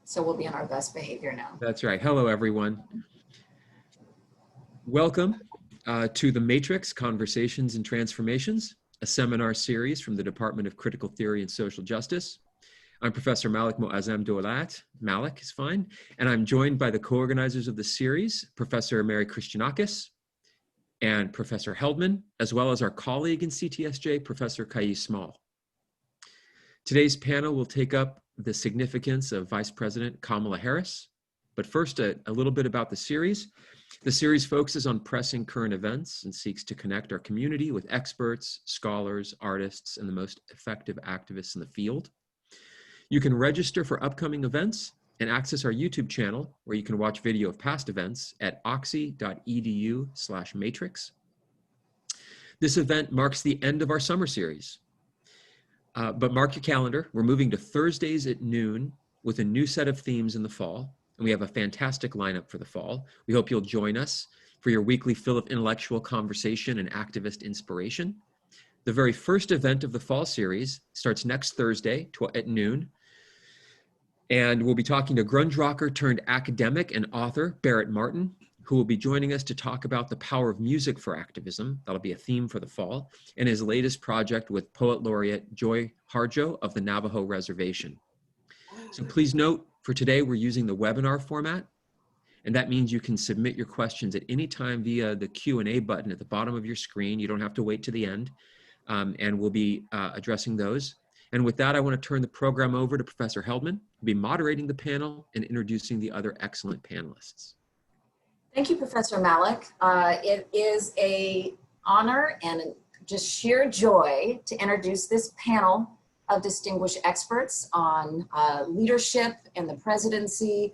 So we'll be on our best behavior now. That's right. Hello, everyone. Welcome to The Matrix, Conversations and Transformations, a seminar series from the Department of Critical Theory and Social Justice. I'm Professor Malik Moazzam Doulat. Malik is fine. And I'm joined by the co-organizers of the series, Professor Mary Christianakis and Professor Heldman, as well as our colleague in CTSJ, Professor Kais Small. Today's panel will take up the significance of Vice President Kamala Harris. But first, a little bit about the series. The series focuses on pressing current events and seeks to connect our community with experts, scholars, artists, and the most effective activists in the field. You can register for upcoming events and access our YouTube channel, where you can watch video of past events at oxy.edu/matrix. This event marks the end of our summer series. But mark your calendar. We're moving to Thursdays at noon with a new set of themes in the fall. And we have a fantastic lineup for the fall. We hope you'll join us for your weekly fill of intellectual conversation and activist inspiration. The very first event of the fall series starts next Thursday at noon. And we'll be talking to grunge rocker turned academic and author Barrett Martin, who will be joining us to talk about the power of music for activism. That'll be a theme for the fall, and his latest project with Poet Laureate Joy Harjo of the Navajo Reservation. So please note, for today, we're using the webinar format, and that means you can submit your questions at any time via the Q&A button at the bottom of your screen. You don't have to wait to the end, and we'll be addressing those. And with that, I want to turn the program over to Professor Heldman, who'll be moderating the panel and introducing the other excellent panelists. Thank you, Professor Malik. It is an honor and just sheer joy to introduce this panel of distinguished experts on leadership and the presidency.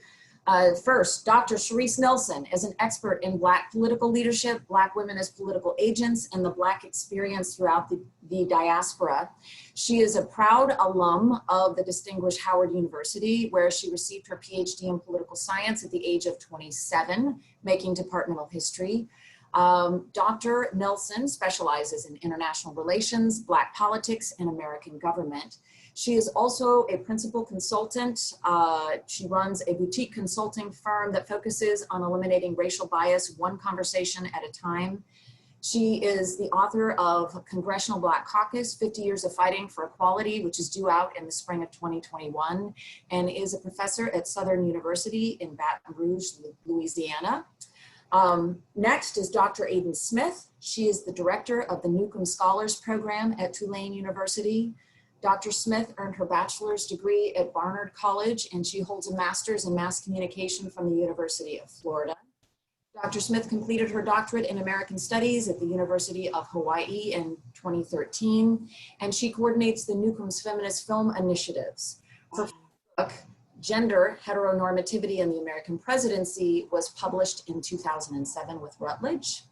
First, Dr. Sherice Nelson is an expert in Black political leadership, Black women as political agents, and the Black experience throughout the diaspora. She is a proud alum of the distinguished Howard University, where she received her PhD in political science at the age of 27, making departmental history. Dr. Nelson specializes in international relations, Black politics, and American government. She is also a principal consultant. She runs a boutique consulting firm that focuses on eliminating racial bias one conversation at a time. She is the author of Congressional Black Caucus, 50 Years of Fighting for Equality, which is due out in the spring of 2021, and is a professor at Southern University in Baton Rouge, Louisiana. Next is Dr. Aiden Smith. She is the director of the Newcomb Scholars Program at Tulane University. Dr. Smith earned her bachelor's degree at Barnard College, and she holds a master's in mass communication from the University of Florida. Dr. Smith completed her doctorate in American Studies at the University of Hawaii in 2013, and she coordinates the Newcomb's feminist film initiatives. Her book, Gender, Heteronormativity, and the American Presidency, was published in 2007 with Routledge.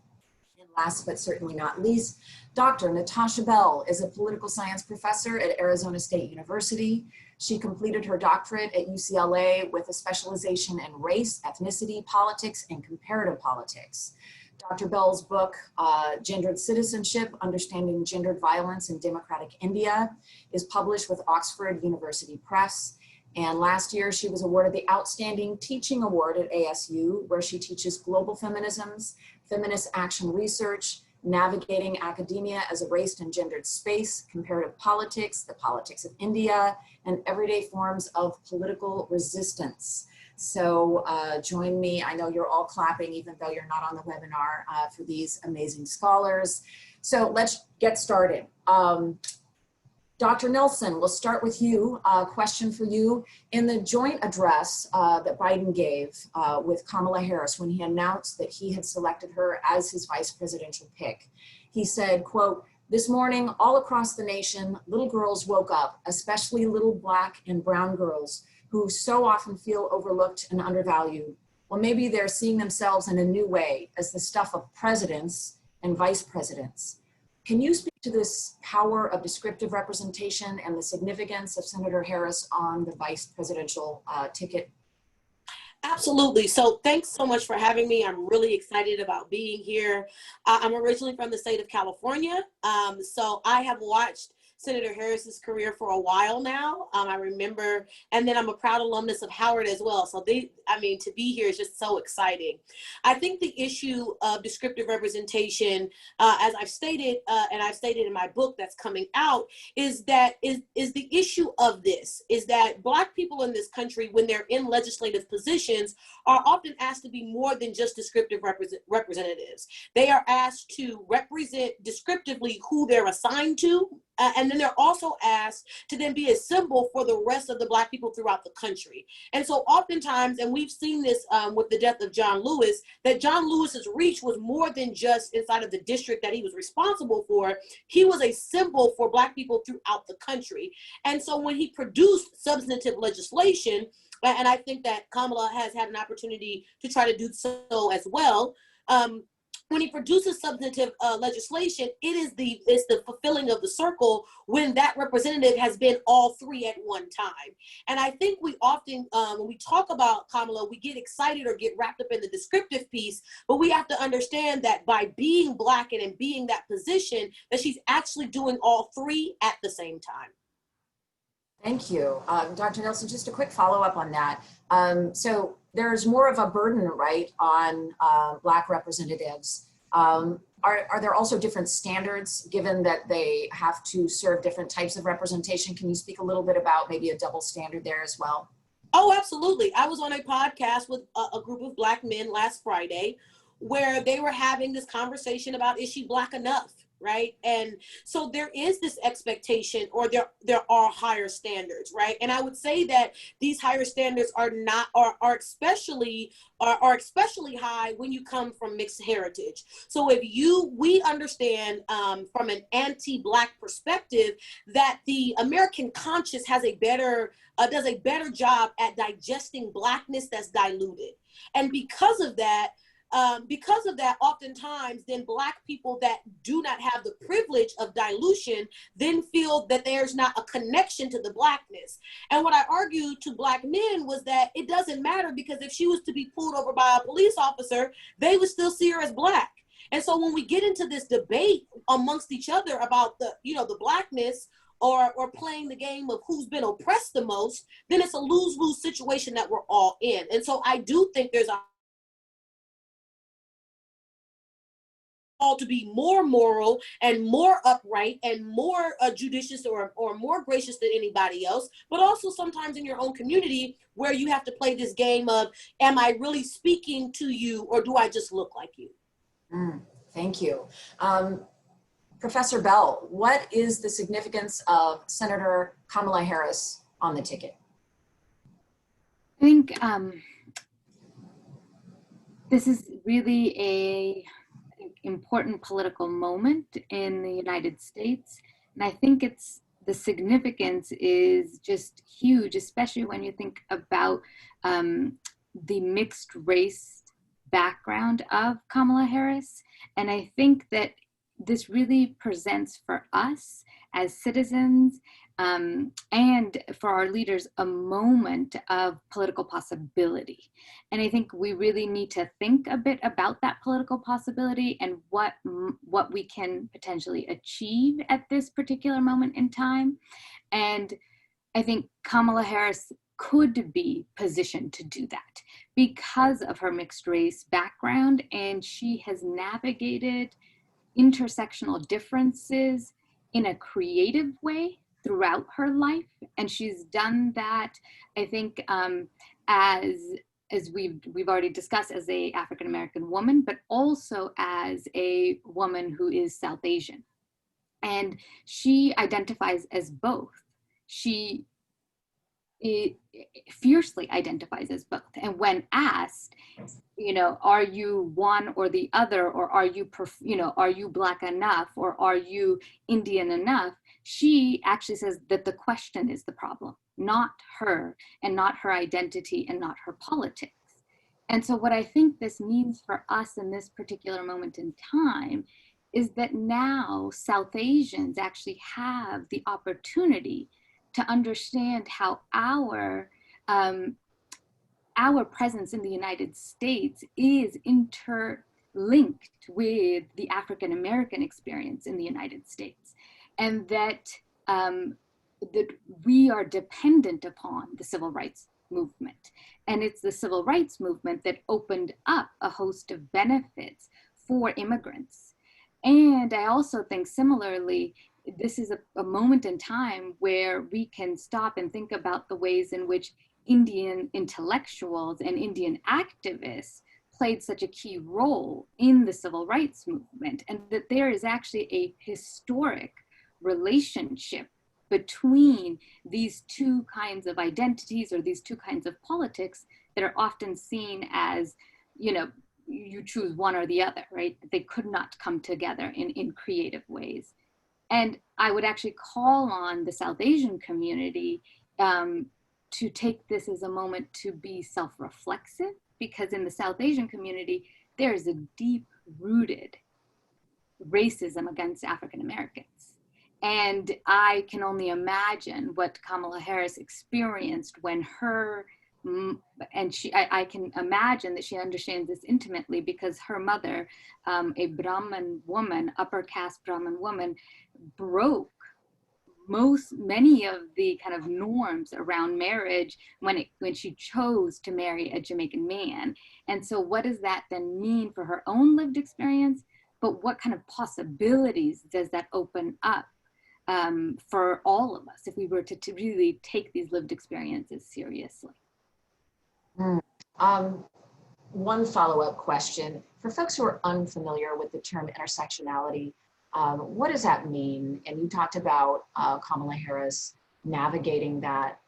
And last but certainly not least, Dr. Natasha Behl is a political science professor at Arizona State University. She completed her doctorate at UCLA with a specialization in race, ethnicity, politics, and comparative politics. Dr. Behl's book, Gendered Citizenship, Understanding Gendered Violence in Democratic India, is published with Oxford University Press. And last year, she was awarded the Outstanding Teaching Award at ASU, where she teaches global feminisms, feminist action research, navigating academia as a race and gendered space, comparative politics, the politics of India, and everyday forms of political resistance. So join me. I know you're all clapping, even though you're not on the webinar, for these amazing scholars. So let's get started. Dr. Nelson, we'll start with you. A question for you. In the joint address that Biden gave with Kamala Harris when he announced that he had selected her as his vice presidential pick, he said, quote, "This morning, all across the nation, little girls woke up, especially little Black and brown girls who so often feel overlooked and undervalued. Well, maybe they're seeing themselves in a new way as the stuff of presidents and vice presidents." Can you speak to this power of descriptive representation and the significance of Senator Harris on the vice presidential ticket? Absolutely. So thanks so much for having me. I'm really excited about being here. I'm originally from the state of California. So I have watched Senator Harris's career for a while now. I remember, and then I'm a proud alumnus of Howard as well. So to be here is just so exciting. I think the issue of descriptive representation, as I've stated, and I've stated in my book that's coming out, is the issue of this, is that Black people in this country, when they're in legislative positions, are often asked to be more than just descriptive representatives. They are asked to represent descriptively who they're assigned to, and then they're also asked to then be a symbol for the rest of the Black people throughout the country. And so oftentimes, and we've seen this with the death of John Lewis, that John Lewis's reach was more than just inside of the district that he was responsible for. He was a symbol for Black people throughout the country. And so when he produced substantive legislation, and I think that Kamala has had an opportunity to try to do so as well, when he produces substantive legislation, it's the fulfilling of the circle when that representative has been all three at one time. And I think we often, when we talk about Kamala, we get excited or get wrapped up in the descriptive piece, but we have to understand that by being Black and in being that position, that she's actually doing all three at the same time. Thank you. Dr. Nelson, just a quick follow-up on that. So there's more of a burden, right, on Black representatives. Are there also different standards given that they have to serve different types of representation? Can you speak a little bit about maybe a double standard there as well? Oh, absolutely. I was on a podcast with a group of Black men last Friday where they were having this conversation about, is she Black enough? Right. And so there is this expectation, or there are higher standards. Right. And I would say that these higher standards are especially high when you come from mixed heritage. So we understand from an anti-Black perspective that the American conscience does a better job at digesting Blackness that's diluted. And because of that, oftentimes then Black people that do not have the privilege of dilution then feel that there's not a connection to the Blackness. And what I argued to Black men was that it doesn't matter, because if she was to be pulled over by a police officer, they would still see her as Black. And so when we get into this debate amongst each other about the Blackness, or playing the game of who's been oppressed the most, then it's a lose-lose situation that we're all in. And so I do think there's a to be more moral and more upright and more judicious or more gracious than anybody else, but also sometimes in your own community where you have to play this game of, am I really speaking to you, or do I just look like you? Thank you. Professor Behl, what is the significance of Senator Kamala Harris on the ticket? I think this is really an important political moment in the United States. And I think the significance is just huge, especially when you think about the mixed race background of Kamala Harris. And I think that this really presents for us as citizens and for our leaders a moment of political possibility. And I think we really need to think a bit about that political possibility and what we can potentially achieve at this particular moment in time. And I think Kamala Harris could be positioned to do that because of her mixed race background, and she has navigated intersectional differences in a creative way throughout her life. And she's done that, I think, as we've already discussed, as a African-American woman, but also as a woman who is South Asian. And she identifies as both. She fiercely identifies as both. And when asked, are you one or the other, or are you Black enough, or are you Indian enough? She actually says that the question is the problem, not her, and not her identity, and not her politics. And so what I think this means for us in this particular moment in time is that now South Asians actually have the opportunity to understand how our presence in the United States is interlinked with the African-American experience in the United States. And that that we are dependent upon the civil rights movement. And it's the civil rights movement that opened up a host of benefits for immigrants. And I also think similarly, this is a moment in time where we can stop and think about the ways in which Indian intellectuals and Indian activists played such a key role in the civil rights movement, and that there is actually a historic relationship between these two kinds of identities or these two kinds of politics that are often seen as, you know, you choose one or the other, right? They could not come together in creative ways. And I would actually call on the South Asian community to take this as a moment to be self-reflexive, because in the South Asian community, there is a deep-rooted racism against African Americans. And I can only imagine what Kamala Harris experienced when her, and I can imagine that she understands this intimately because her mother, a Brahmin woman, upper caste Brahmin woman, broke many of the kind of norms around marriage when she chose to marry a Jamaican man. And so what does that then mean for her own lived experience? But what kind of possibilities does that open up for all of us if we were to really take these lived experiences seriously? One follow-up question. For folks who are unfamiliar with the term intersectionality, what does that mean? And you talked about Kamala Harris navigating that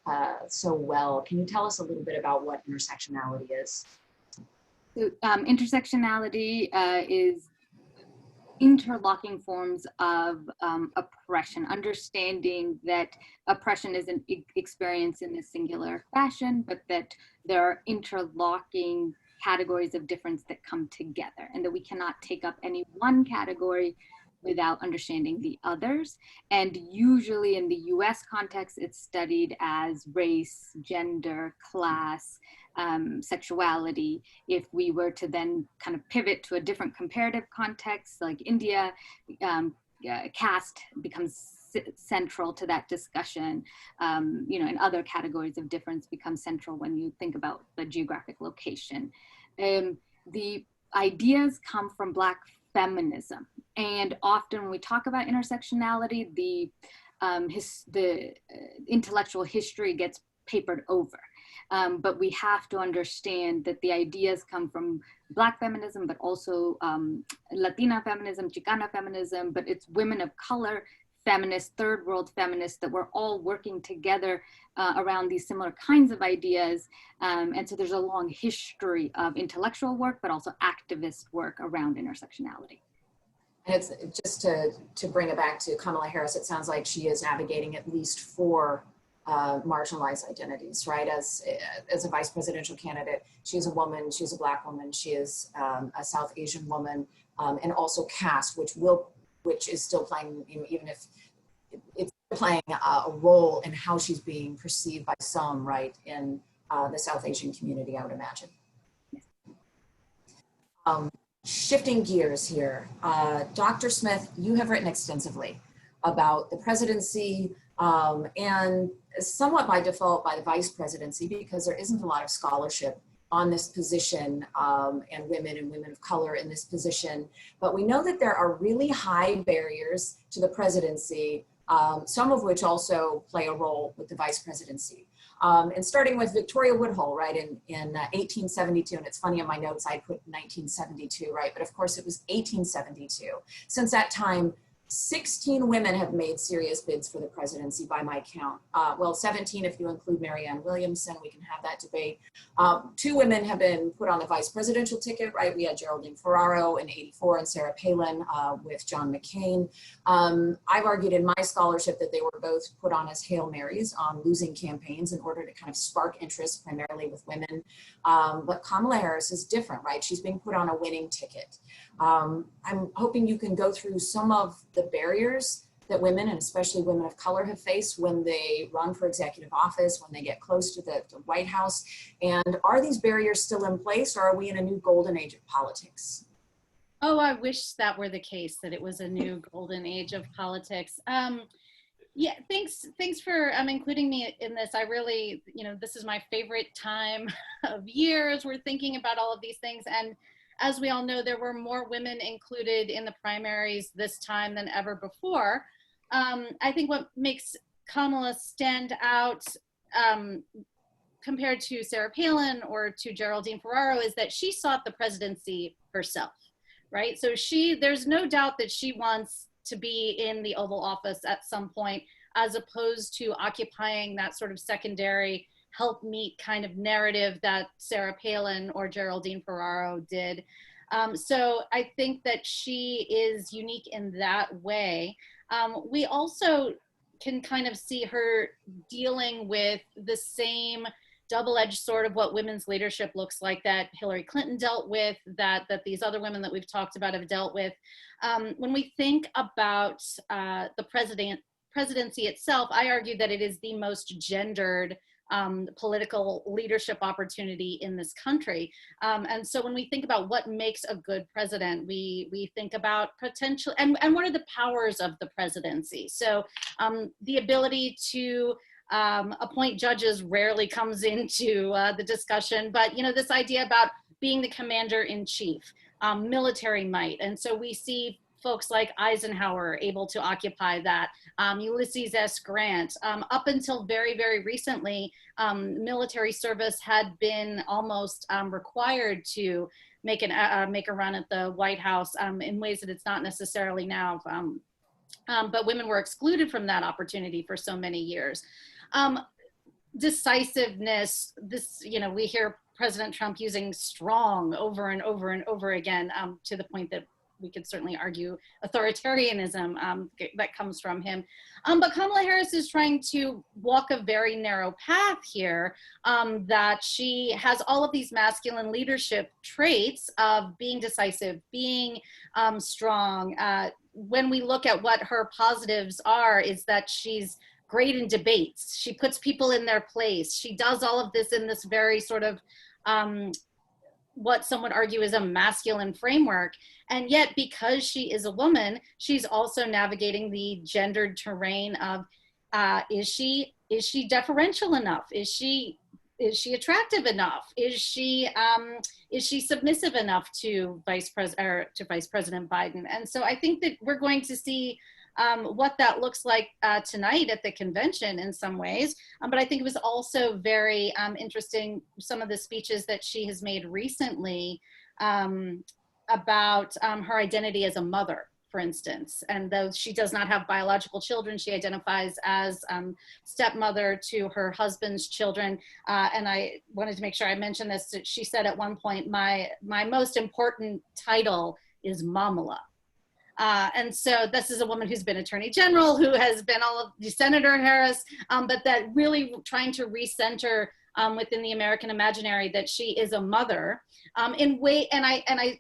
so well. Can you tell us a little bit about what intersectionality is? So, intersectionality is interlocking forms of oppression, understanding that oppression isn't experienced in a singular fashion, but that there are interlocking categories of difference that come together, and that we cannot take up any one category without understanding the others. And usually in the US context, it's studied as race, gender, class, sexuality. If we were to then kind of pivot to a different comparative context, like India, caste becomes central to that discussion. You know, and other categories of difference become central when you think about the geographic location. The ideas come from Black feminism. And often when we talk about intersectionality, the intellectual history gets papered over. But we have to understand that the ideas come from Black feminism, but also Latina feminism, Chicana feminism, but it's women of color feminists, third world feminists, that we're all working together around these similar kinds of ideas. And so there's a long history of intellectual work, but also activist work around intersectionality. And it's just to bring it back to Kamala Harris, it sounds like she is navigating at least 4 marginalized identities, right? As a vice presidential candidate, she's a woman, she's a Black woman, she is a South Asian woman, and also caste, which is still playing, even if it's playing a role in how she's being perceived by some, right, in the South Asian community, I would imagine. Shifting gears here, Dr. Smith, you have written extensively about the presidency and somewhat by default by the vice presidency, because there isn't a lot of scholarship on this position and women of color in this position. But we know that there are really high barriers to the presidency, some of which also play a role with the vice presidency. And starting with Victoria Woodhull, right, in 1872, and it's funny in my notes I put 1972, right, but of course it was 1872. Since that time, 16 women have made serious bids for the presidency by my count. Well, 17 if you include Marianne Williamson, we can have that debate. 2 women have been put on the vice presidential ticket, right? We had Geraldine Ferraro in '84 and Sarah Palin with John McCain. I've argued in my scholarship that they were both put on as Hail Marys on losing campaigns in order to kind of spark interest primarily with women. But Kamala Harris is different, right? She's being put on a winning ticket. I'm hoping you can go through some of the barriers that women, and especially women of color, have faced when they run for executive office, when they get close to the White House. And are these barriers still in place, or are we in a new golden age of politics? Oh, I wish that were the case, that it was a new golden age of politics. Yeah, thanks for including me in this. I really, this is my favorite time of year as we're thinking about all of these things. And as we all know, there were more women included in the primaries this time than ever before. I think what makes Kamala stand out compared to Sarah Palin or to Geraldine Ferraro is that she sought the presidency herself, right? So there's no doubt that she wants to be in the Oval Office at some point, as opposed to occupying that sort of secondary help meet kind of narrative that Sarah Palin or Geraldine Ferraro did. So I think that she is unique in that way. We also can kind of see her dealing with the same double-edged sword of what women's leadership looks like that Hillary Clinton dealt with, that these other women that we've talked about have dealt with. When we think about the presidency itself, I argue that it is the most gendered political leadership opportunity in this country. And so when we think about what makes a good president, we think about potential, and what are the powers of the presidency? So the ability to appoint judges rarely comes into the discussion, but this idea about being the commander-in-chief, military might. And so we see folks like Eisenhower able to occupy that, Ulysses S. Grant. Up until very, very recently, military service had been almost required to make a run at the White House in ways that it's not necessarily now. But women were excluded from that opportunity for so many years. Decisiveness, we hear President Trump using strong over and over and over again, to the point that we could certainly argue authoritarianism that comes from him. But Kamala Harris is trying to walk a very narrow path here, that she has all of these masculine leadership traits of being decisive, being strong. When we look at what her positives are, is that she's great in debates. She puts people in their place. She does all of this in this very sort of what some would argue is a masculine framework. And yet, because she is a woman, she's also navigating the gendered terrain of, is she deferential enough? Is she attractive enough? Is she submissive enough to Vice President Biden? And so I think that we're going to see what that looks like tonight at the convention in some ways. But I think it was also very interesting, some of the speeches that she has made recently about her identity as a mother, for instance. And though she does not have biological children, she identifies as stepmother to her husband's children. And I wanted to make sure I mentioned this. She said at one point, my most important title is Mamala. And so this is a woman who's been Attorney General, who has been all of the Senator Harris, but that really trying to recenter within the American imaginary that she is a mother and I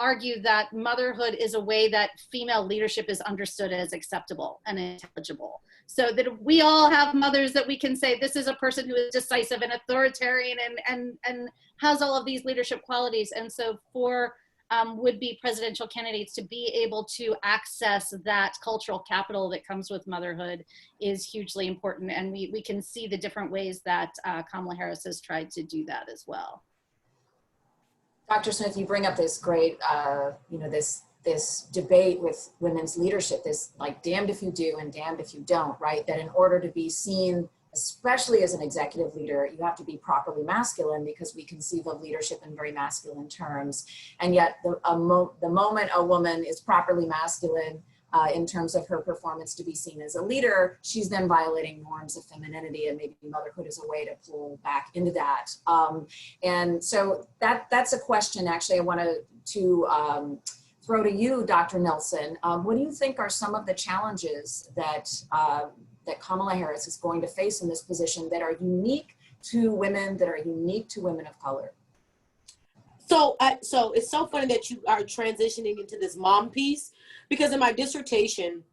argue that motherhood is a way that female leadership is understood as acceptable and intelligible. So that we all have mothers that we can say, this is a person who is decisive and authoritarian and has all of these leadership qualities. And so for would-be presidential candidates to be able to access that cultural capital that comes with motherhood is hugely important. And we can see the different ways that Kamala Harris has tried to do that as well. Dr. Smith, you bring up this great, this debate with women's leadership, this like damned if you do and damned if you don't, right? That in order to be seen, especially as an executive leader, you have to be properly masculine because we conceive of leadership in very masculine terms. And yet the moment a woman is properly masculine in terms of her performance to be seen as a leader, she's then violating norms of femininity, and maybe motherhood is a way to pull back into that. And so that's a question actually I wanted to throw to you, Dr. Nelson. What do you think are some of the challenges that that Kamala Harris is going to face in this position that are unique to women, that are unique to women of color? So it's so funny that you are transitioning into this mom piece, because in my dissertation,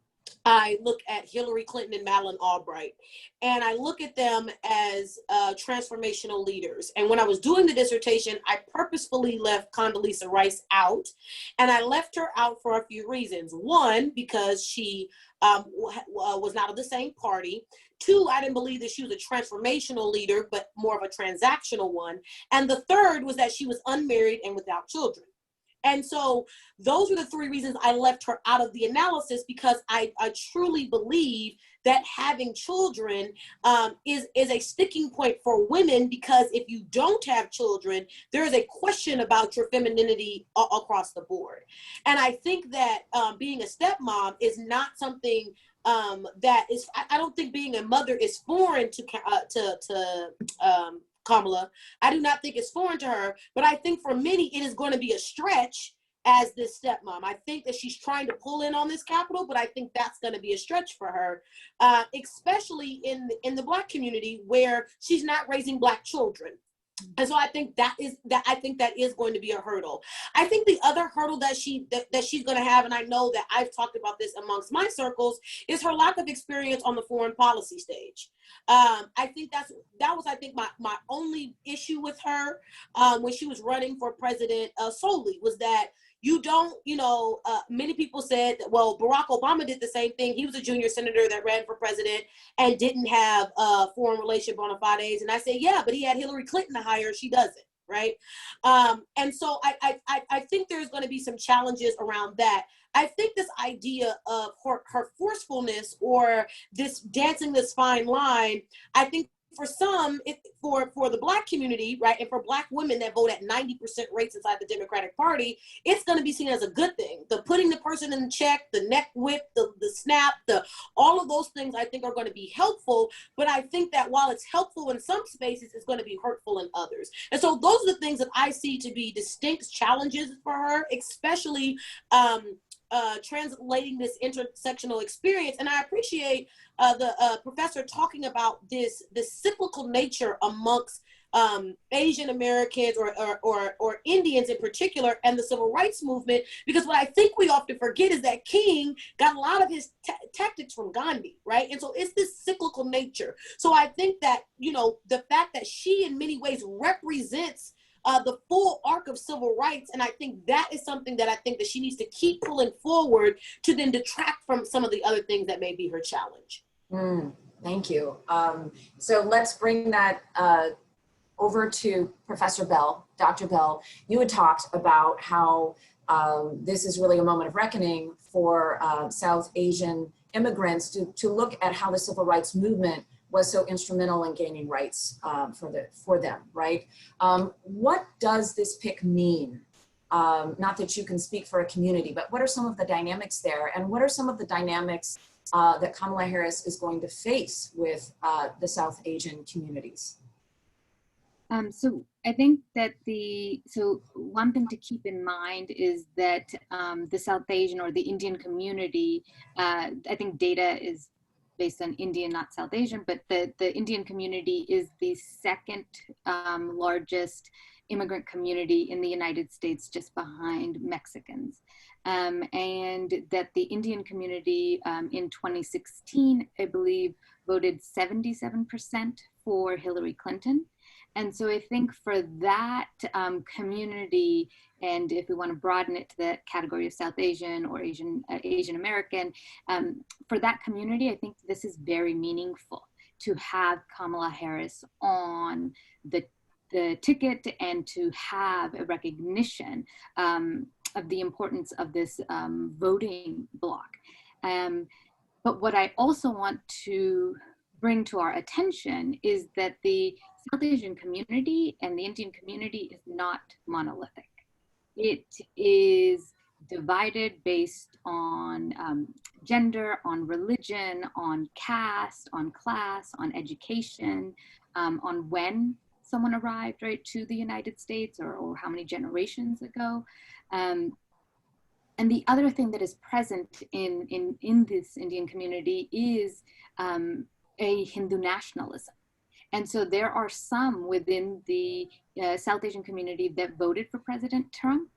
I look at Hillary Clinton and Madeleine Albright, and I look at them as transformational leaders. And when I was doing the dissertation, I purposefully left Condoleezza Rice out, and I left her out for a few reasons. One, because she was not of the same party. Two, I didn't believe that she was a transformational leader, but more of a transactional one. And the third was that she was unmarried and without children. And so those were the three reasons I left her out of the analysis, because I truly believe that having children is a sticking point for women, because if you don't have children, there is a question about your femininity across the board. And I think that being a stepmom is not something that is, I don't think being a mother is foreign to Kamala. I do not think it's foreign to her, but I think for many it is going to be a stretch as this stepmom. I think that she's trying to pull in on this capital, but I think that's going to be a stretch for her, especially in the Black community where she's not raising Black children. And so I think that is going to be a hurdle. I think the other hurdle that she's going to have, and I know that I've talked about this amongst my circles, is her lack of experience on the foreign policy stage. I think that was my only issue with her when she was running for president solely, was that you don't, many people said, well, Barack Obama did the same thing. He was a junior senator that ran for president and didn't have foreign relation bona fides. And I say, yeah, but he had Hillary Clinton to hire. She doesn't, right? And so I think there's going to be some challenges around that. I think this idea of her forcefulness, or this dancing this fine line, I think for some, for the Black community, right, and for Black women that vote at 90% rates inside the Democratic Party, it's going to be seen as a good thing. The putting the person in check, the neck whip, the snap, all of those things I think are going to be helpful. But I think that while it's helpful in some spaces, it's going to be hurtful in others. And so those are the things that I see to be distinct challenges for her, especially translating this intersectional experience. And I appreciate the professor talking about this cyclical nature amongst Asian Americans or Indians in particular, and the civil rights movement, because what I think we often forget is that King got a lot of his tactics from Gandhi, right? And so it's this cyclical nature. So I think that, the fact that she in many ways represents the full arc of civil rights. And I think that is something that I think that she needs to keep pulling forward to then detract from some of the other things that may be her challenge. Thank you. So let's bring that over to Professor Behl. Dr. Behl, you had talked about how this is really a moment of reckoning for South Asian immigrants to look at how the civil rights movement was so instrumental in gaining rights for them, right? What does this pick mean? Not that you can speak for a community, but what are some of the dynamics there? And what are some of the dynamics that Kamala Harris is going to face with the South Asian communities? So I think that one thing to keep in mind is that the South Asian or the Indian community, I think data is based on Indian, not South Asian, but the Indian community is the second largest immigrant community in the United States, just behind Mexicans. And that the Indian community in 2016, I believe, voted 77% for Hillary Clinton. And so I think for that community, and if we want to broaden it to the category of South Asian or Asian American, for that community, I think this is very meaningful to have Kamala Harris on the ticket and to have a recognition of the importance of this voting bloc. But what I also want to bring to our attention is that the South Asian community and the Indian community is not monolithic. It is divided based on gender, on religion, on caste, on class, on education, on when someone arrived, right, to the United States or how many generations ago. And the other thing that is present in this Indian community is a Hindu nationalism. And so there are some within the South Asian community that voted for President Trump,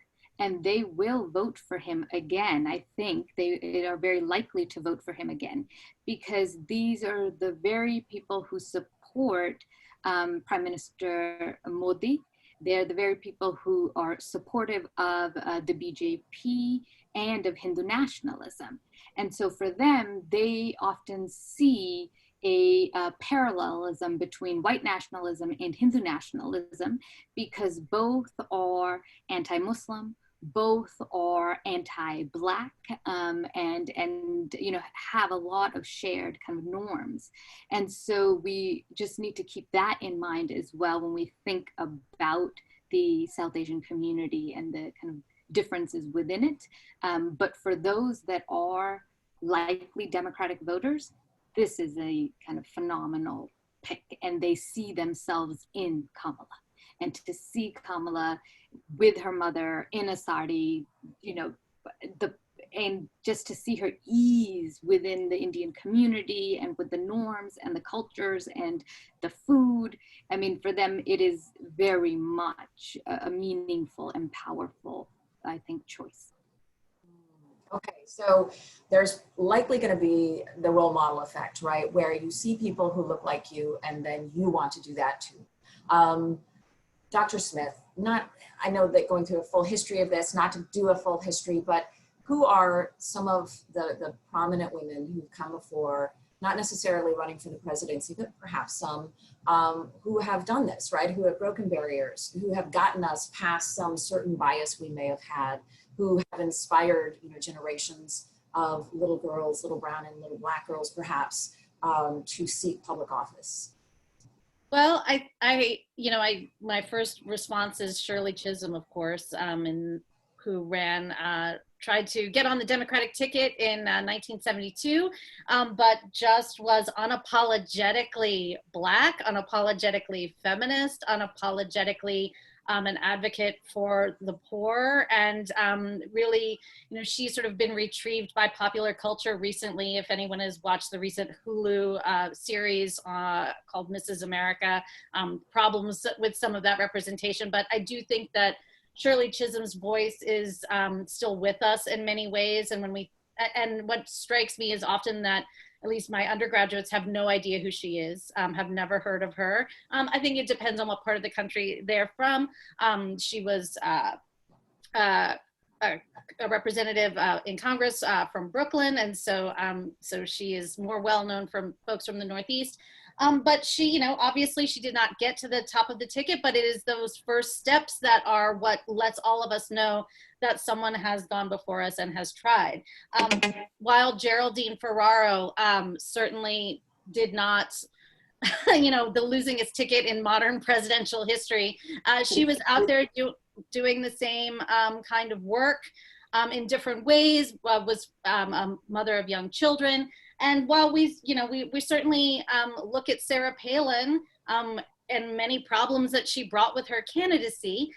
and they will vote for him again. I think they are very likely to vote for him again, because these are the very people who support Prime Minister Modi. They're the very people who are supportive of the BJP and of Hindu nationalism. And so for them, they often see a parallelism between white nationalism and Hindu nationalism, because both are anti-Muslim, both are anti-Black, and you know, have a lot of shared kind of norms. And so we just need to keep that in mind as well when we think about the South Asian community and the kind of differences within it. But for those that are likely Democratic voters, this is a kind of phenomenal pick, and they see themselves in Kamala. And to see Kamala with her mother in a sari, you know, and just to see her ease within the Indian community and with the norms and the cultures and the food. I mean, for them, it is very much a meaningful and powerful, I think, choice. Okay, so there's likely going to be the role model effect, right? Where you see people who look like you and then you want to do that too. Dr. Smith, I know that going through a full history of this, not to do a full history, but who are some of the prominent women who've come before, not necessarily running for the presidency, but perhaps some who have done this, right? Who have broken barriers, who have gotten us past some certain bias we may have had, who have inspired, you know, generations of little girls, little brown and little Black girls, perhaps, to seek public office. Well, my first response is Shirley Chisholm, of course, and who tried to get on the Democratic ticket in 1972, but just was unapologetically Black, unapologetically feminist, unapologetically an advocate for the poor, and really, you know, she's sort of been retrieved by popular culture recently. If anyone has watched the recent Hulu series called Mrs. America, problems with some of that representation, but I do think that Shirley Chisholm's voice is still with us in many ways, and what strikes me is often that at least my undergraduates have no idea who she is, have never heard of her. I think it depends on what part of the country they're from. She was a representative in Congress from Brooklyn, and so she is more well known from folks from the Northeast. But she, you know, obviously she did not get to the top of the ticket, but it is those first steps that are what lets all of us know that someone has gone before us and has tried. While Geraldine Ferraro certainly did not, you know, the losing its ticket in modern presidential history, she was out there doing the same kind of work in different ways, was a mother of young children. And while we certainly look at Sarah Palin and many problems that she brought with her candidacy,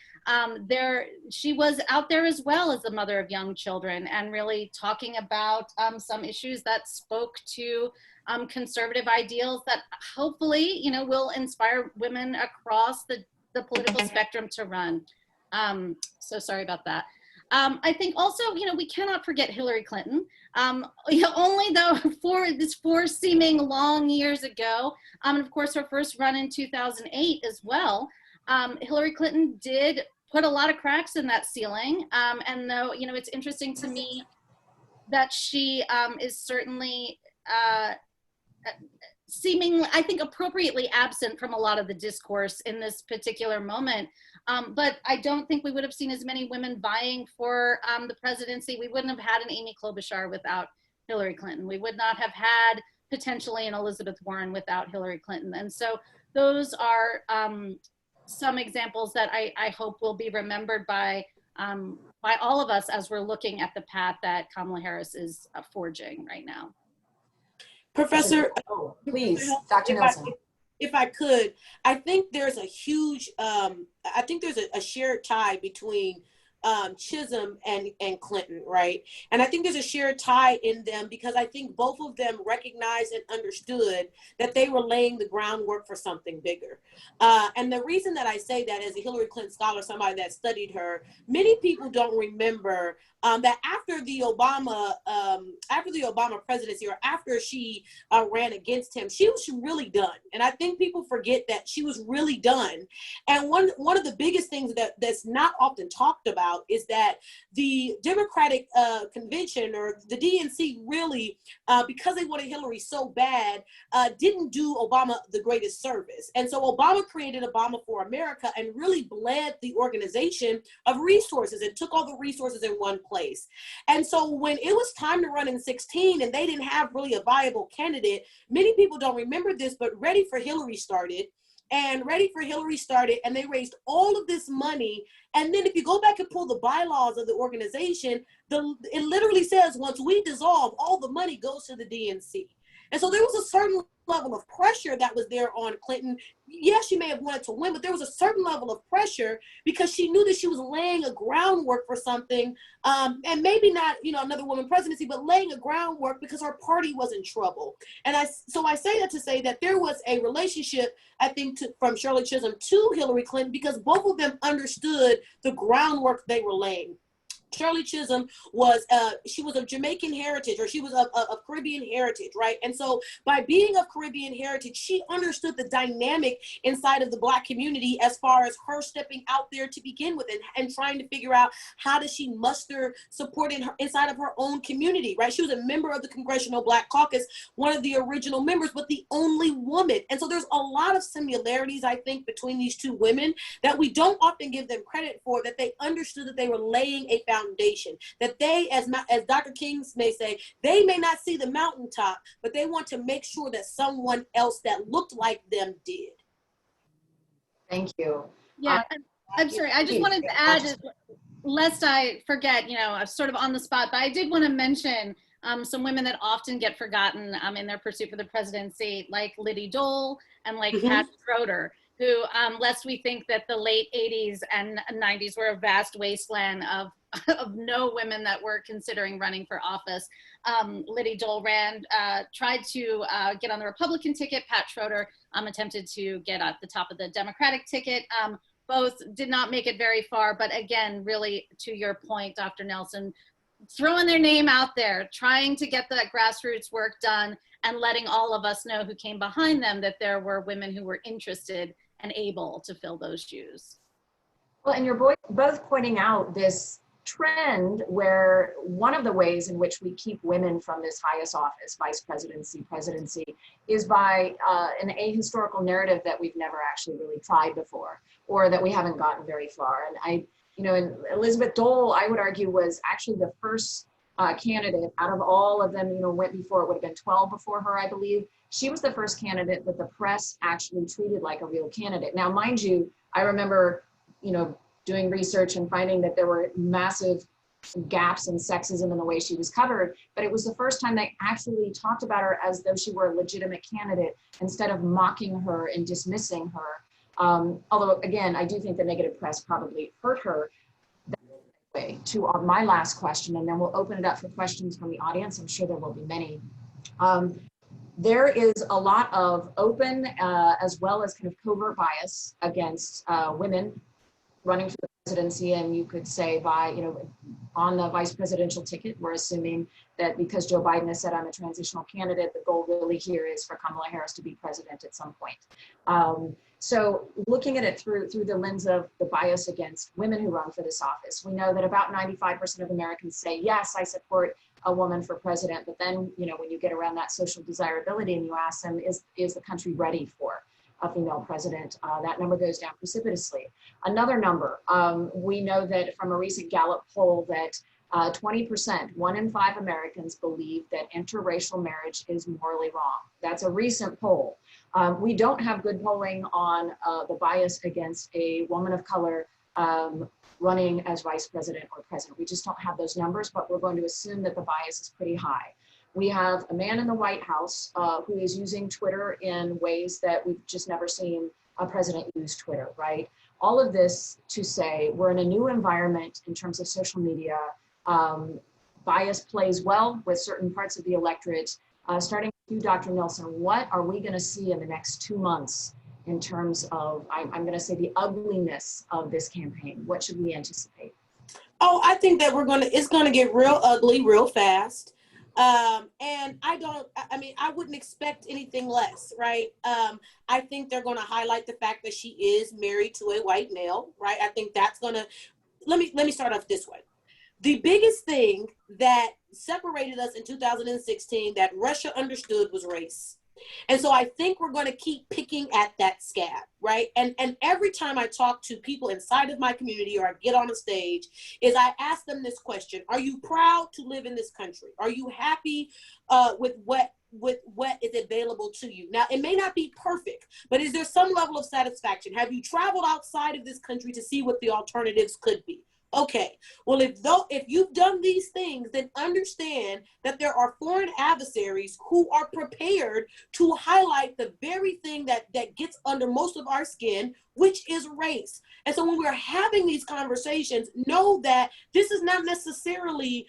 she was out there as well as the mother of young children and really talking about some issues that spoke to conservative ideals that hopefully, you know, will inspire women across the political spectrum to run. So sorry about that. I think also, you know, we cannot forget Hillary Clinton. You know, only though four seeming long years ago, and of course her first run in 2008 as well, Hillary Clinton did put a lot of cracks in that ceiling. And though, you know, it's interesting to me that she is certainly seemingly, I think, appropriately absent from a lot of the discourse in this particular moment. But I don't think we would have seen as many women vying for the presidency. We wouldn't have had an Amy Klobuchar without Hillary Clinton. We would not have had potentially an Elizabeth Warren without Hillary Clinton. And so those are some examples that I hope will be remembered by all of us as we're looking at the path that Kamala Harris is forging right now. Professor, oh, please, Dr. Nelson. If I could, I think there's a huge, I think there's a shared tie between Chisholm and Clinton, right? And I think there's a shared tie in them because I think both of them recognized and understood that they were laying the groundwork for something bigger. And the reason that I say that as a Hillary Clinton scholar, somebody that studied her, many people don't remember that after the Obama presidency, or after she ran against him, she was really done. And I think people forget that she was really done. And one of the biggest things that's not often talked about is that the Democratic convention, or the DNC, really, because they wanted Hillary so bad, didn't do Obama the greatest service. And so Obama created Obama for America and really bled the organization of resources and took all the resources in one place. And so when it was time to run in 2016 and they didn't have really a viable candidate, many people don't remember this, but Ready for Hillary started. And Ready for Hillary started, and they raised all of this money. And then if you go back and pull the bylaws of the organization, it literally says, once we dissolve, all the money goes to the DNC. And so there was a certain level of pressure that was there on Clinton. Yes, she may have wanted to win, but there was a certain level of pressure because she knew that she was laying a groundwork for something, and maybe not, another woman presidency, but laying a groundwork because her party was in trouble. And so I say that to say that there was a relationship, I think, from Shirley Chisholm to Hillary Clinton, because both of them understood the groundwork they were laying. Shirley Chisholm was, she was of Jamaican heritage, or she was of Caribbean heritage, right? And so by being of Caribbean heritage, she understood the dynamic inside of the Black community as far as her stepping out there to begin with, and trying to figure out how does she muster support inside of her own community, right? She was a member of the Congressional Black Caucus, one of the original members, but the only woman. And so there's a lot of similarities, I think, between these two women that we don't often give them credit for, that they understood that they were laying a foundation, that they, as Dr. King may say, they may not see the mountaintop, but they want to make sure that someone else that looked like them did. Thank you. Yeah, I'm sorry. I just wanted to add, lest I forget, I'm sort of on the spot, but I did want to mention some women that often get forgotten in their pursuit for the presidency, like Liddy Dole and like Pat Schroeder, who, lest we think that the late 80s and 90s were a vast wasteland of no women that were considering running for office. Liddy Dole tried to get on the Republican ticket. Pat Schroeder attempted to get at the top of the Democratic ticket. Both did not make it very far, but again, really to your point, Dr. Nelson, throwing their name out there, trying to get that grassroots work done, and letting all of us know who came behind them that there were women who were interested and able to fill those shoes. Well, and you're both pointing out this trend where one of the ways in which we keep women from this highest office, vice presidency, is by an ahistorical narrative that we've never actually really tried before, or that we haven't gotten very far. And and Elizabeth Dole, I would argue, was actually the first candidate out of all of them, went before. It would have been 12 before her, I believe. She was the first candidate that the press actually treated like a real candidate. Now, mind you, I remember, doing research and finding that there were massive gaps in sexism in the way she was covered, but it was the first time they actually talked about her as though she were a legitimate candidate instead of mocking her and dismissing her. Although, again, I do think the negative press probably hurt her that way. To my last question, and then we'll open it up for questions from the audience. I'm sure there will be many. There is a lot of open as well as kind of covert bias against women running for the presidency, and you could say on the vice presidential ticket, we're assuming that because Joe Biden has said I'm a transitional candidate, the goal really here is for Kamala Harris to be president at some point. So looking at it through the lens of the bias against women who run for this office, we know that about 95% of Americans say, yes, I support a woman for president, but then, when you get around that social desirability and you ask them, is the country ready for a female president, that number goes down precipitously. Another number, we know that from a recent Gallup poll that 20%, 1 in 5 Americans believe that interracial marriage is morally wrong. That's a recent poll. We don't have good polling on the bias against a woman of color running as vice president or president. We just don't have those numbers, but we're going to assume that the bias is pretty high. We have a man in the White House who is using Twitter in ways that we've just never seen a president use Twitter, right? All of this to say we're in a new environment in terms of social media. Bias plays well with certain parts of the electorate. Starting with you, Dr. Nelson, what are we going to see in the next 2 months in terms of, I'm going to say, the ugliness of this campaign? What should we anticipate? Oh, I think that it's going to get real ugly real fast. And I wouldn't expect anything less, right? I think they're going to highlight the fact that she is married to a white male, right? I think that's going to, let me start off this way. The biggest thing that separated us in 2016 that Russia understood was race. And so I think we're going to keep picking at that scab, right? And every time I talk to people inside of my community or I get on a stage is I ask them this question: are you proud to live in this country? Are you happy with what is available to you? Now, it may not be perfect, but is there some level of satisfaction? Have you traveled outside of this country to see what the alternatives could be? Okay, well, if you've done these things, then understand that there are foreign adversaries who are prepared to highlight the very thing that gets under most of our skin, which is race. And so when we're having these conversations, know that this is not necessarily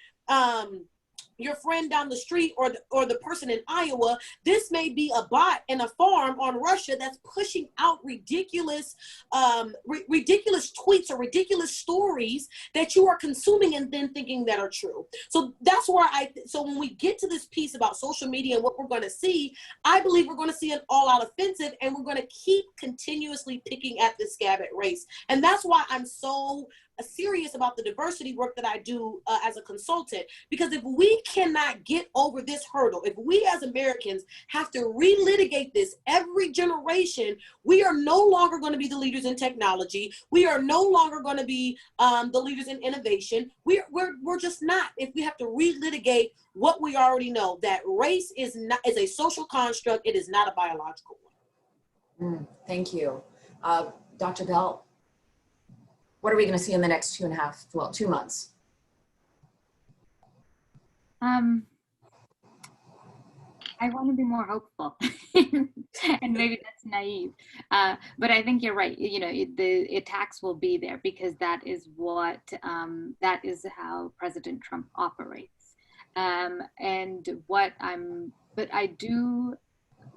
your friend down the street or the person in Iowa. This may be a bot in a farm on Russia that's pushing out ridiculous tweets or ridiculous stories that you are consuming and then thinking that are true. So that's where so when we get to this piece about social media and what we're going to see, I believe we're going to see an all-out offensive, and we're going to keep continuously picking at this scab at race. And that's why I'm so serious about the diversity work that I do as a consultant, because if we cannot get over this hurdle, if we as Americans have to relitigate this every generation, we are no longer going to be the leaders in technology. We are no longer going to be the leaders in innovation. We're just not. If we have to relitigate what we already know, that race is a social construct, it is not a biological one. Thank you. Dr. Behl, what are we going to see in the next 2 months? I want to be more hopeful, and maybe that's naive, but I think you're right. You know, the attacks will be there because that is that is how President Trump operates.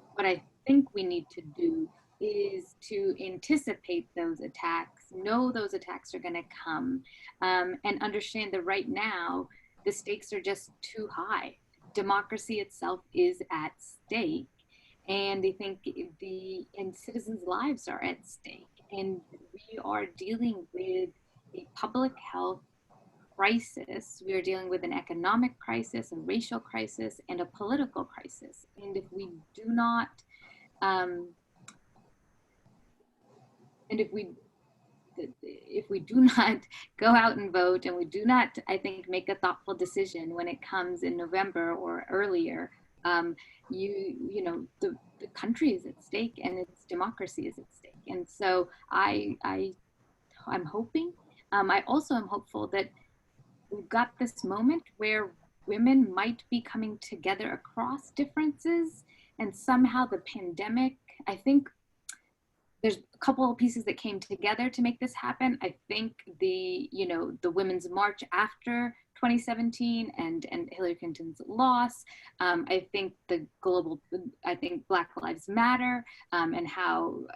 What I think we need to do is to anticipate those attacks, know those attacks are going to come, and understand that right now the stakes are just too high. Democracy itself is at stake, and I think and citizens' lives are at stake, and we are dealing with a public health crisis. We are dealing with an economic crisis, a racial crisis, and a political crisis. And if we do not if we do not go out and vote, and we do not, I think, make a thoughtful decision when it comes in November or earlier, you know, the country is at stake and its democracy is at stake. And so I'm hoping, I also am hopeful that we've got this moment where women might be coming together across differences, and somehow the pandemic, I think, there's a couple of pieces that came together to make this happen. I think the Women's March after 2017 and Hillary Clinton's loss. I think Black Lives Matter and how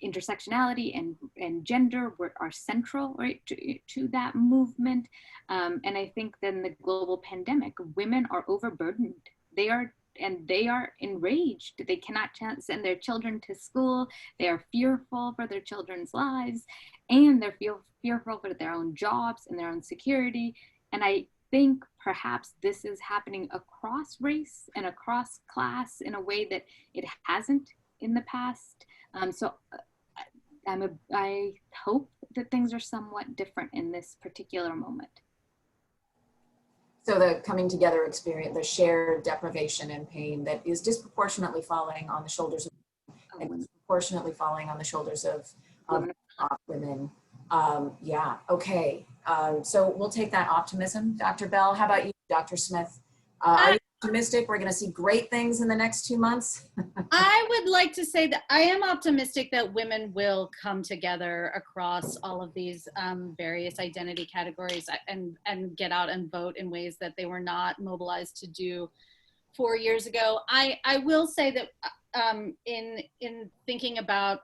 intersectionality and gender are central, right, to that movement. And I think then the global pandemic, women are overburdened. They are enraged. They cannot send their children to school. They are fearful for their children's lives, and they're fearful for their own jobs and their own security. And I think perhaps this is happening across race and across class in a way that it hasn't in the past. So I hope that things are somewhat different in this particular moment. So the coming together experience, the shared deprivation and pain that is disproportionately falling on the shoulders of women, and disproportionately falling on the shoulders of women. Yeah, okay. So we'll take that optimism. Dr. Behl, how about you, Dr. Smith? Are you optimistic we're going to see great things in the next 2 months? I would like to say that I am optimistic that women will come together across all of these various identity categories and get out and vote in ways that they were not mobilized to do 4 years ago. I will say that in thinking about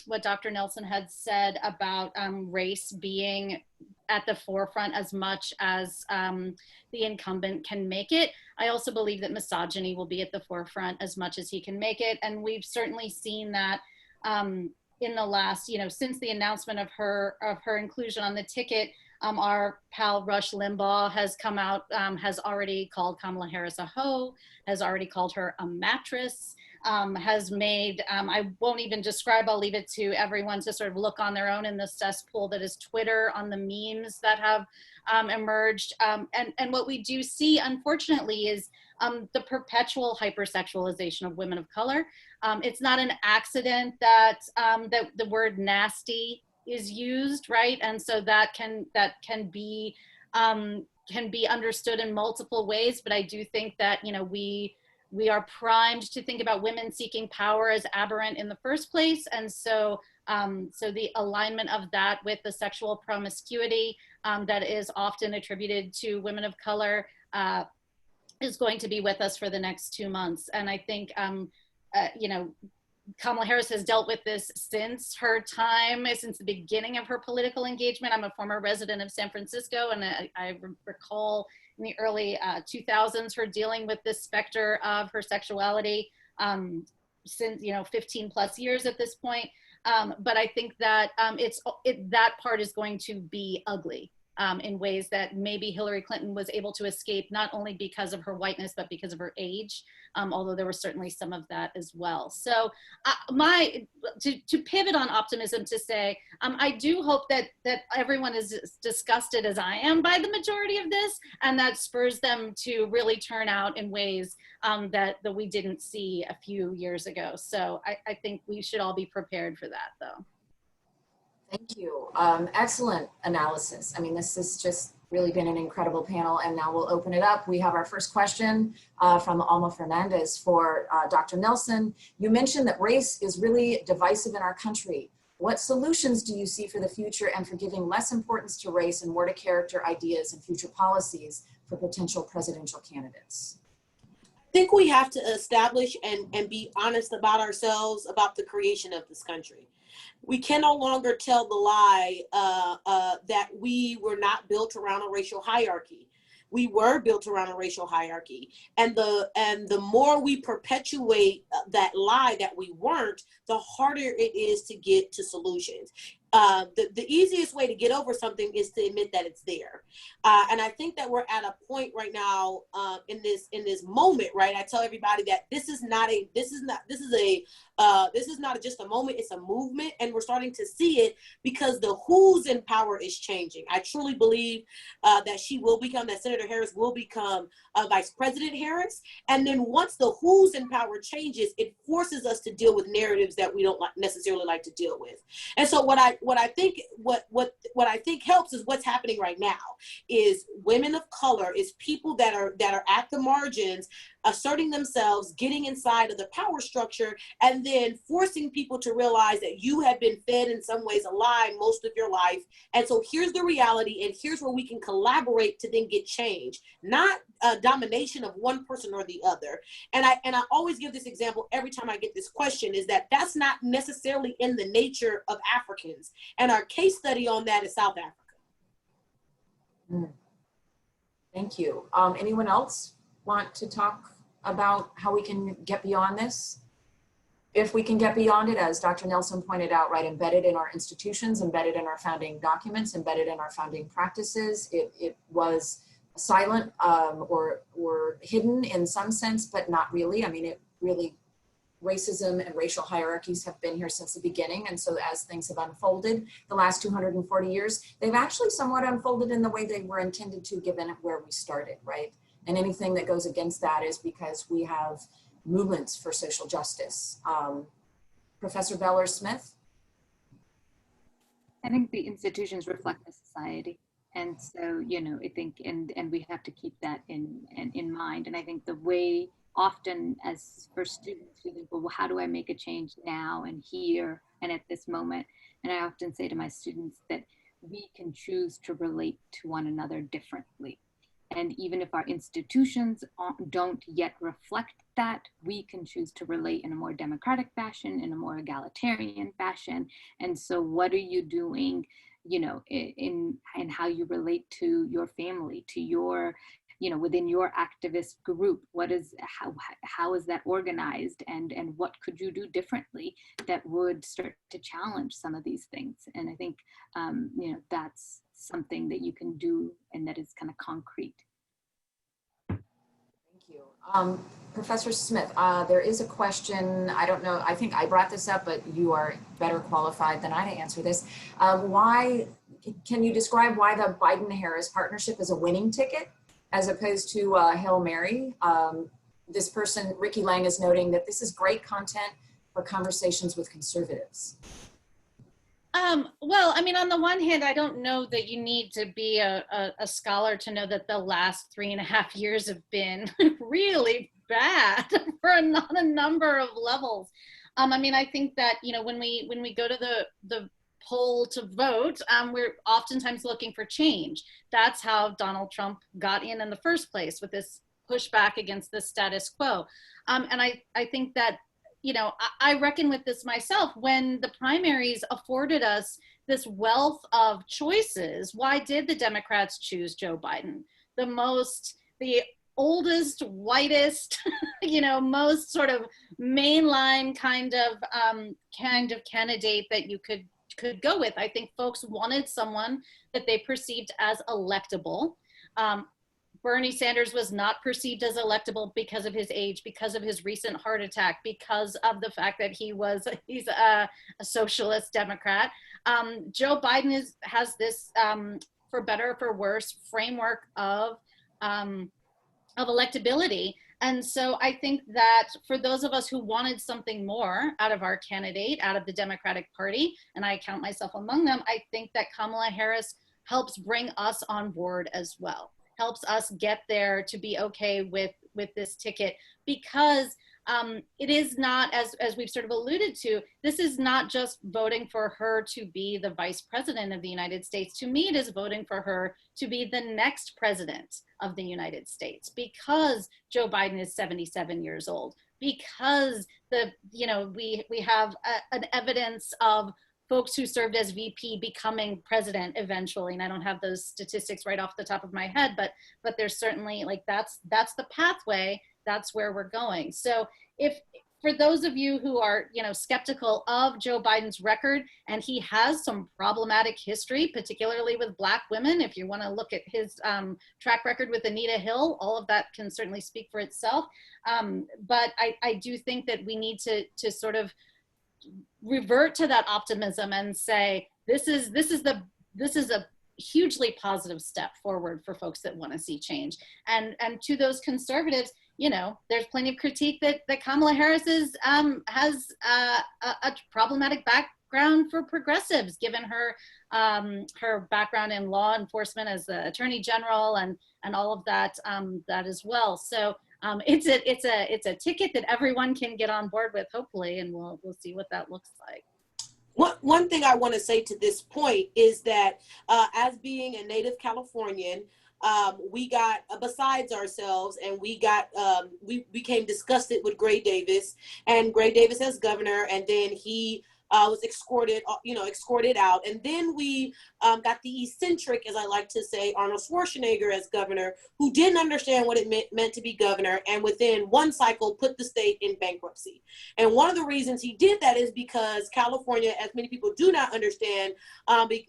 what Dr. Nelson had said about race being at the forefront as much as the incumbent can make it, I also believe that misogyny will be at the forefront as much as he can make it. And we've certainly seen that in the last, since the announcement of her inclusion on the ticket, our pal Rush Limbaugh has come out, has already called Kamala Harris a hoe, has already called her a mattress, has made, I won't even describe, I'll leave it to everyone to sort of look on their own in the cesspool that is Twitter, on the memes that have emerged. And what we do see, unfortunately, is the perpetual hypersexualization of women of color. It's not an accident that, that the word nasty is used, right? And so that can be understood in multiple ways. But I do think that we are primed to think about women seeking power as aberrant in the first place, and so the alignment of that with the sexual promiscuity that is often attributed to women of color is going to be with us for the next 2 months. And I think Kamala Harris has dealt with this since her time, since the beginning of her political engagement. I'm a former resident of San Francisco, and I recall in the early 2000s her dealing with this specter of her sexuality since 15 plus years at this point. But I think that that part is going to be ugly in ways that maybe Hillary Clinton was able to escape, not only because of her whiteness, but because of her age, although there was certainly some of that as well. So to pivot on optimism, to say, I do hope that everyone is as disgusted as I am by the majority of this, and that spurs them to really turn out in ways that we didn't see a few years ago. So I think we should all be prepared for that, though. Thank you. Excellent analysis. I mean, this has just really been an incredible panel, and now we'll open it up. We have our first question from Alma Fernandez for Dr. Nelson. You mentioned that race is really divisive in our country. What solutions do you see for the future and for giving less importance to race and more to character, ideas, and future policies for potential presidential candidates? I think we have to establish and be honest about ourselves, about the creation of this country. We can no longer tell the lie that we were not built around a racial hierarchy. We were built around a racial hierarchy, and the more we perpetuate that lie that we weren't, the harder it is to get to solutions. The easiest way to get over something is to admit that it's there. And I think that we're at a point right now in this moment, right? I tell everybody that this is not just a moment, it's a movement, and we're starting to see it because the who's in power is changing. I truly believe that Senator Harris will become Vice President Harris. And then once the who's in power changes, it forces us to deal with narratives that we don't necessarily like to deal with. And so what I think helps is what's happening right now is women of color, is people that are at the margins, asserting themselves, getting inside of the power structure, and then forcing people to realize that you have been fed in some ways a lie most of your life. And so here's the reality, and here's where we can collaborate to then get change, not a domination of one person or the other. And I always give this example every time I get this question, is that that's not necessarily in the nature of Africans. And our case study on that is South Africa. Thank you. Anyone else want to talk about how we can get beyond this? If we can get beyond it, as Dr. Nelson pointed out, right, embedded in our institutions, embedded in our founding documents, embedded in our founding practices. It was silent or hidden in some sense, but not really. I mean, it really, racism and racial hierarchies have been here since the beginning. And so as things have unfolded the last 240 years, they've actually somewhat unfolded in the way they were intended to, given where we started, right? And anything that goes against that is because we have movements for social justice. Professor Beller-Smith? I think the institutions reflect the society. And so, you know, I think, and we have to keep that in mind. And I think the way often as for students who think, well, how do I make a change now and here and at this moment? And I often say to my students that we can choose to relate to one another differently. And even if our institutions don't yet reflect that, we can choose to relate in a more democratic fashion, in a more egalitarian fashion. And so what are you doing, you know, in how you relate to your family, to your, you know, within your activist group? What is, how is that organized, and what could you do differently that would start to challenge some of these things? And I think, you know, that's something that you can do and that is kind of concrete. Thank you. Professor Smith, there is a question, I don't know, I think I brought this up, but you are better qualified than I to answer this. Why, can you describe why the Biden-Harris partnership is a winning ticket as opposed to Hail Mary? This person, Ricky Lang, is noting that this is great content for conversations with conservatives. Well, I mean, on the one hand, I don't know that you need to be a scholar to know that the last 3.5 years have been really bad for on a number of levels. I mean, I think that, you know, when we go to the poll to vote, we're oftentimes looking for change. That's how Donald Trump got in the first place, with this pushback against the status quo. And I think that, you know, I reckon with this myself. When the primaries afforded us this wealth of choices, why did the Democrats choose Joe Biden? The oldest, whitest, you know, most sort of mainline kind of candidate that you could go with. I think folks wanted someone that they perceived as electable. Bernie Sanders was not perceived as electable because of his age, because of his recent heart attack, because of the fact that he's a socialist Democrat. Joe Biden has this, for better or for worse, framework of electability. And so I think that for those of us who wanted something more out of our candidate, out of the Democratic Party, and I count myself among them, I think that Kamala Harris helps bring us on board as well. Helps us get there to be okay with this ticket, because it is not, as we've sort of alluded to, this is not just voting for her to be the vice president of the United States. To me, it is voting for her to be the next president of the United States, because Joe Biden is 77 years old, because we have an evidence of folks who served as VP becoming president eventually. And I don't have those statistics right off the top of my head, but there's certainly, like, that's the pathway, that's where we're going. So if, for those of you who are, you know, skeptical of Joe Biden's record, and he has some problematic history, particularly with Black women, if you want to look at his track record with Anita Hill, all of that can certainly speak for itself. But I do think that we need to sort of revert to that optimism and say, this is a hugely positive step forward for folks that want to see change. And to those conservatives, you know, there's plenty of critique that Kamala Harris has a problematic background for progressives, given her her background in law enforcement as the Attorney General and all of that as well. So it's a ticket that everyone can get on board with, hopefully, and we'll see what that looks like. One thing I want to say to this point is that as being a native Californian, we got, besides ourselves, and we became disgusted with Gray Davis, and Gray Davis as governor, and then he was escorted out. And then we got the eccentric, as I like to say, Arnold Schwarzenegger as governor, who didn't understand what it meant to be governor, and within one cycle put the state in bankruptcy. And one of the reasons he did that is because California, as many people do not understand,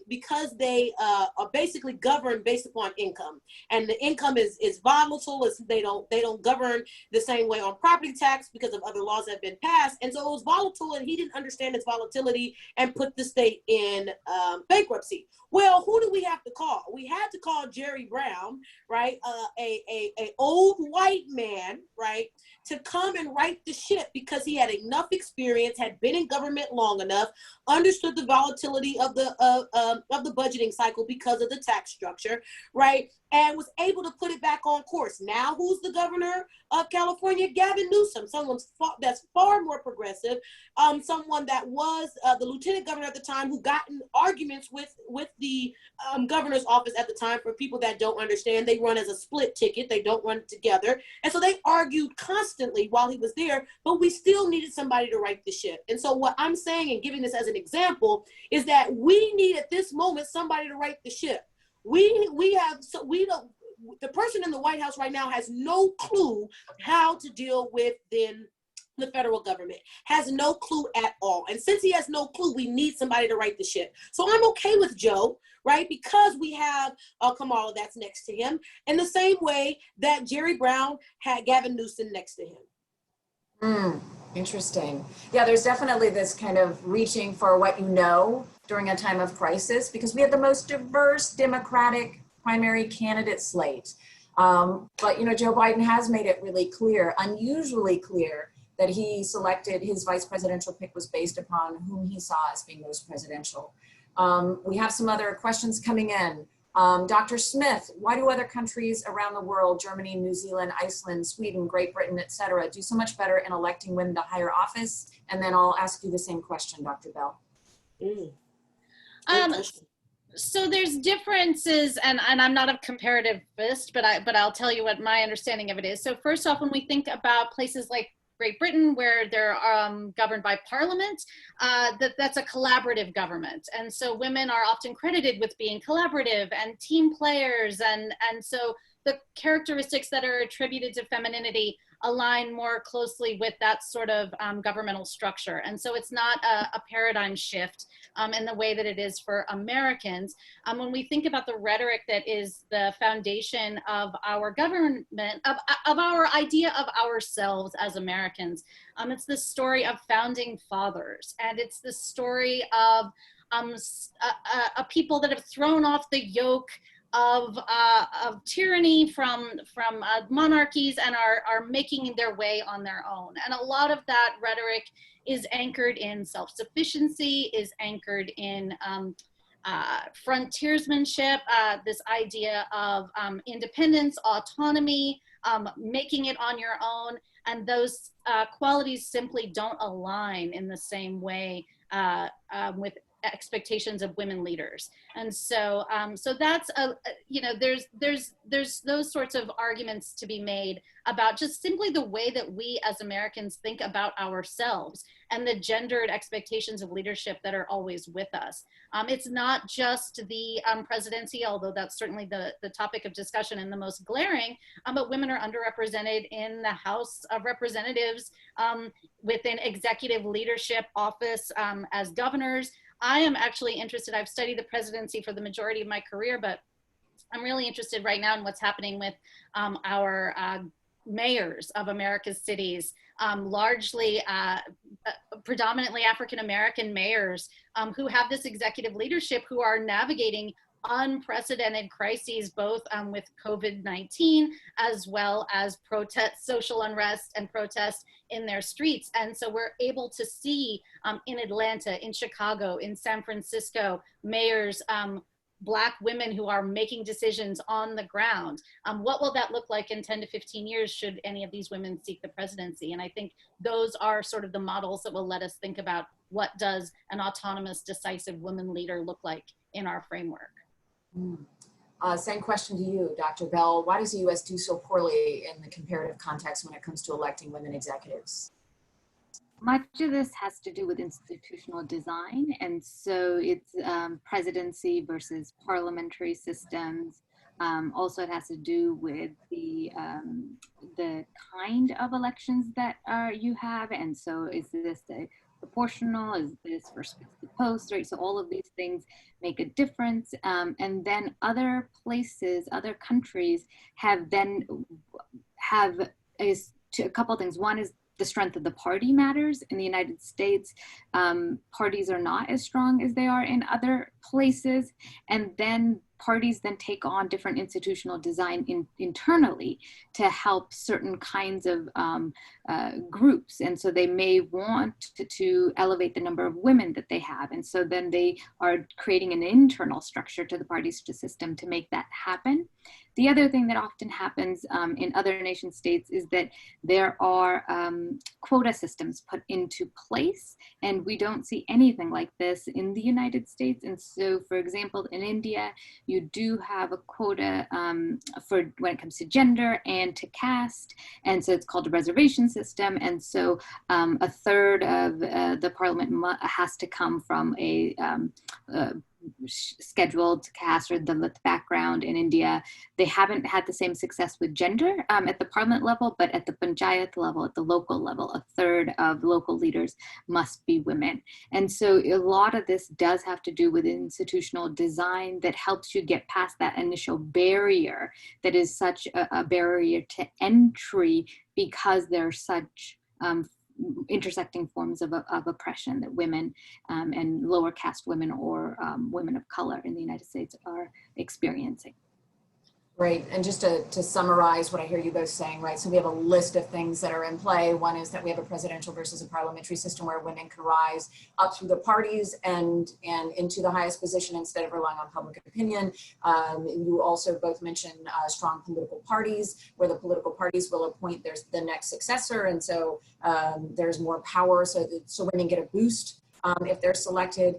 because they are basically governed based upon income. And the income is volatile. They don't govern the same way on property tax because of other laws that have been passed. And so it was volatile, and he didn't understand its volatility. volatility and put the state in bankruptcy. Well, who do we have to call? We had to call Jerry Brown, right? A old white man, right? To come and right the ship because he had enough experience, had been in government long enough, understood the volatility of the budgeting cycle because of the tax structure, right? And was able to put it back on course. Now, who's the governor of California? Gavin Newsom, someone that's far more progressive, someone that was the lieutenant governor at the time who got in arguments with the governor's office at the time. For people that don't understand, they run as a split ticket. They don't run together. And so they argued constantly while he was there, but we still needed somebody to right the ship. And so what I'm saying and giving this as an example is that we need at this moment somebody to right the ship. The person in the White House right now has no clue how to deal with then the federal government, has no clue at all. And since he has no clue, we need somebody to right the ship. So I'm okay with Joe, right? Because we have Kamala that's next to him, in the same way that Jerry Brown had Gavin Newsom next to him. Interesting. Yeah, there's definitely this kind of reaching for what you know during a time of crisis, because we have the most diverse Democratic primary candidate slate. But, you know, Joe Biden has made it really clear, unusually clear, that he selected his vice presidential pick was based upon whom he saw as being most presidential. We have some other questions coming in. Dr. Smith, why do other countries around the world, Germany, New Zealand, Iceland, Sweden, Great Britain, et cetera, do so much better in electing women to higher office? And then I'll ask you the same question, Dr. Behl. So there's differences, and I'm not a comparativist, but I'll tell you what my understanding of it is. So first off, when we think about places like Great Britain, where they're governed by parliament, that's a collaborative government. And so women are often credited with being collaborative and team players. And so the characteristics that are attributed to femininity align more closely with that sort of governmental structure. And so it's not a paradigm shift in the way that it is for Americans. When we think about the rhetoric that is the foundation of our government, of our idea of ourselves as Americans, it's the story of founding fathers. And it's the story of a people that have thrown off the yoke of tyranny from monarchies and are making their way on their own. And a lot of that rhetoric is anchored in self-sufficiency, is anchored in frontiersmanship, this idea of independence, autonomy, making it on your own. And those qualities simply don't align in the same way with expectations of women leaders. And so so that's there's those sorts of arguments to be made about just simply the way that we as Americans think about ourselves and the gendered expectations of leadership that are always with us. It's not just the presidency, although that's certainly the topic of discussion and the most glaring, but women are underrepresented in the House of Representatives, within executive leadership office, as governors. I am actually interested, I've studied the presidency for the majority of my career, but I'm really interested right now in what's happening with our mayors of America's cities, largely predominantly African-American mayors who have this executive leadership, who are navigating unprecedented crises, both with COVID-19 as well as protest, social unrest and protest in their streets. And so we're able to see in Atlanta, in Chicago, in San Francisco, mayors, Black women who are making decisions on the ground. What will that look like in 10 to 15 years should any of these women seek the presidency? And I think those are sort of the models that will let us think about what does an autonomous, decisive woman leader look like in our framework. Same question to you, Dr. Behl. Why does the U.S. do so poorly in the comparative context when it comes to electing women executives? Much of this has to do with institutional design. And so it's presidency versus parliamentary systems. Also, it has to do with the kind of elections that you have. And so is this proportional? Is this first past the post, right? So all of these things make a difference. And then other places, other countries have a couple of things. One is the strength of the party matters. In the United States, parties are not as strong as they are in other places. And then parties then take on different institutional design internally to help certain kinds of groups. And so they may want to elevate the number of women that they have. And so then they are creating an internal structure to the party system to make that happen. The other thing that often happens in other nation states is that there are quota systems put into place, and we don't see anything like this in the United States. And so, for example, in India, you do have a quota for when it comes to gender and to caste, and so it's called a reservation system. And so a third of the parliament has to come from a scheduled caste or Dalit background. In India, they haven't had the same success with gender at the parliament level, but at the panchayat level, at the local level, a third of local leaders must be women. And so a lot of this does have to do with institutional design that helps you get past that initial barrier that is such a barrier to entry, because there are such intersecting forms of oppression that women and lower caste women or women of color in the United States are experiencing. Great. And just to summarize what I hear you both saying, right? So we have a list of things that are in play. One is that we have a presidential versus a parliamentary system where women can rise up through the parties and into the highest position instead of relying on public opinion. You also both mentioned strong political parties, where the political parties will appoint the next successor. And so there's more power, so women get a boost if they're selected.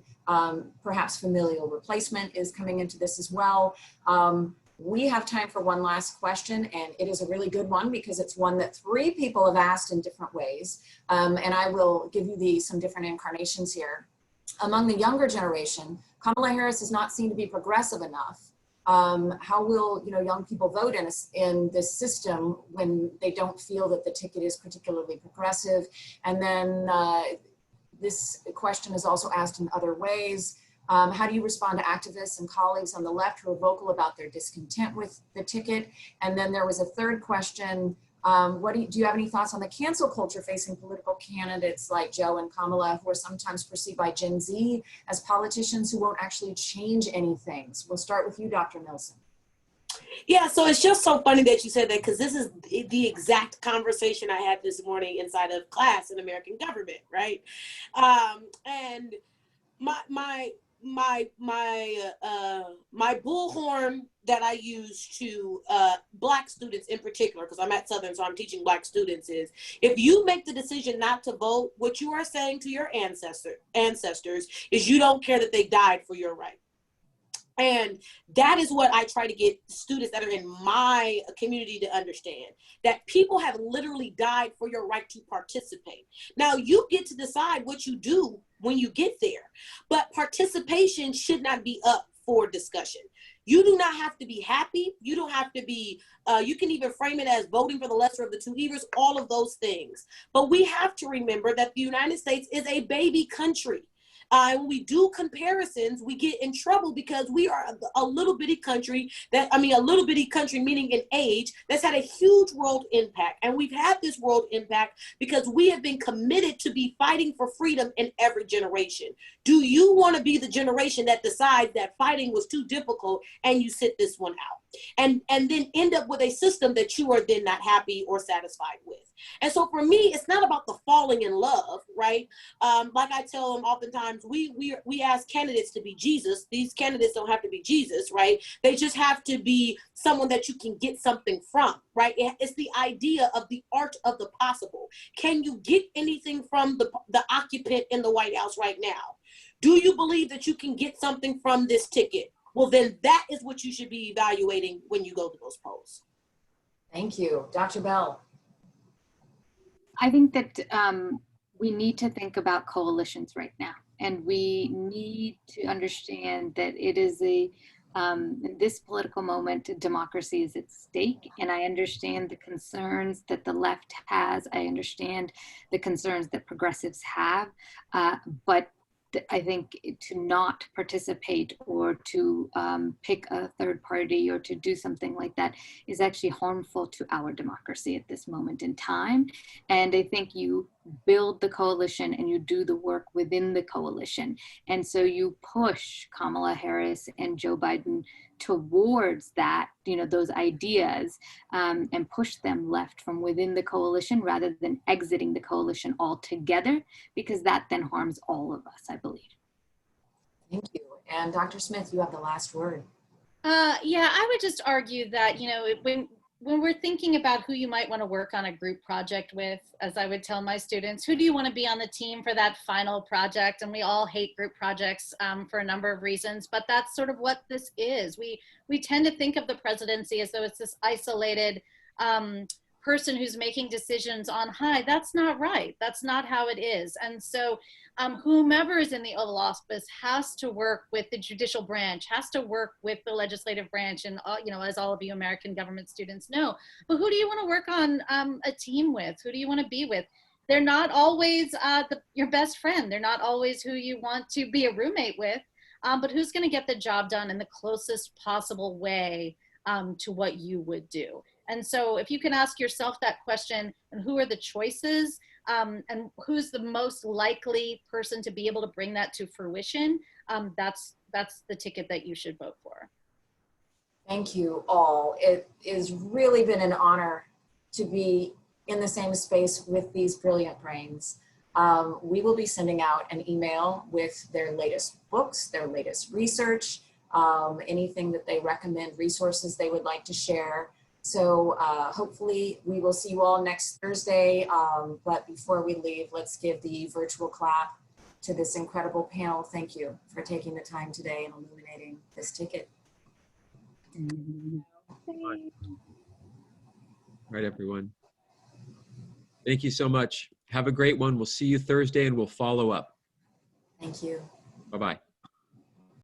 Perhaps familial replacement is coming into this as well. We have time for one last question, and it is a really good one because it's one that 3 people have asked in different ways. And I will give you some different incarnations here. Among the younger generation, Kamala Harris is not seen to be progressive enough. How will young people vote in this system when they don't feel that the ticket is particularly progressive? And then this question is also asked in other ways. How do you respond to activists and colleagues on the left who are vocal about their discontent with the ticket? And then there was a third question. Do you have any thoughts on the cancel culture facing political candidates like Joe and Kamala, who are sometimes perceived by Gen Z as politicians who won't actually change anything? So we'll start with you, Dr. Nelson. Yeah, so it's just so funny that you said that, because this is the exact conversation I had this morning inside of class in American government, right? And my bullhorn that I use to Black students in particular, because I'm at Southern, so I'm teaching Black students, is if you make the decision not to vote, what you are saying to your ancestors is you don't care that they died for your right. And that is what I try to get students that are in my community to understand, that people have literally died for your right to participate. Now, you get to decide what you do when you get there, but participation should not be up for discussion. You do not have to be happy. You don't have to be, you can even frame it as voting for the lesser of the 2 evils, all of those things. But we have to remember that the United States is a baby country. When we do comparisons, we get in trouble because we are a little bitty country a little bitty country meaning in age, that's had a huge world impact. And we've had this world impact because we have been committed to be fighting for freedom in every generation. Do you want to be the generation that decides that fighting was too difficult and you sit this one out? And then end up with a system that you are then not happy or satisfied with. And so for me, it's not about the falling in love, right? Like I tell them oftentimes, we ask candidates to be Jesus. These candidates don't have to be Jesus, right? They just have to be someone that you can get something from, right? It's the idea of the art of the possible. Can you get anything from the occupant in the White House right now? Do you believe that you can get something from this ticket? Well, then that is what you should be evaluating when you go to those polls. Thank you. Dr. Behl. I think that we need to think about coalitions right now. And we need to understand that it is in this political moment, democracy is at stake. And I understand the concerns that the left has. I understand the concerns that progressives have. But I think to not participate or to pick a third party or to do something like that is actually harmful to our democracy at this moment in time. And I think you build the coalition and you do the work within the coalition. And so you push Kamala Harris and Joe Biden towards that, those ideas, and push them left from within the coalition rather than exiting the coalition altogether, because that then harms all of us, I believe. Thank you. And Dr. Smith, you have the last word. Yeah, I would just argue that, when we're thinking about who you might want to work on a group project with, as I would tell my students, who do you want to be on the team for that final project? And we all hate group projects for a number of reasons, but that's sort of what this is. We tend to think of the presidency as though it's this isolated person who's making decisions on high. That's not right. That's not how it is. And so whomever is in the Oval Office has to work with the judicial branch, has to work with the legislative branch, and as all of you American government students know. But who do you want to work on a team with? Who do you want to be with? They're not always your best friend. They're not always who you want to be a roommate with, but who's going to get the job done in the closest possible way to what you would do. And so if you can ask yourself that question, and who are the choices, and who's the most likely person to be able to bring that to fruition, that's the ticket that you should vote for. Thank you all. It has really been an honor to be in the same space with these brilliant brains. We will be sending out an email with their latest books, their latest research, anything that they recommend, resources they would like to share. So hopefully we will see you all next Thursday. But before we leave, let's give the virtual clap to this incredible panel. Thank you for taking the time today and illuminating this ticket. All right, everyone. Thank you so much. Have a great one. We'll see you Thursday and we'll follow up. Thank you. Bye-bye.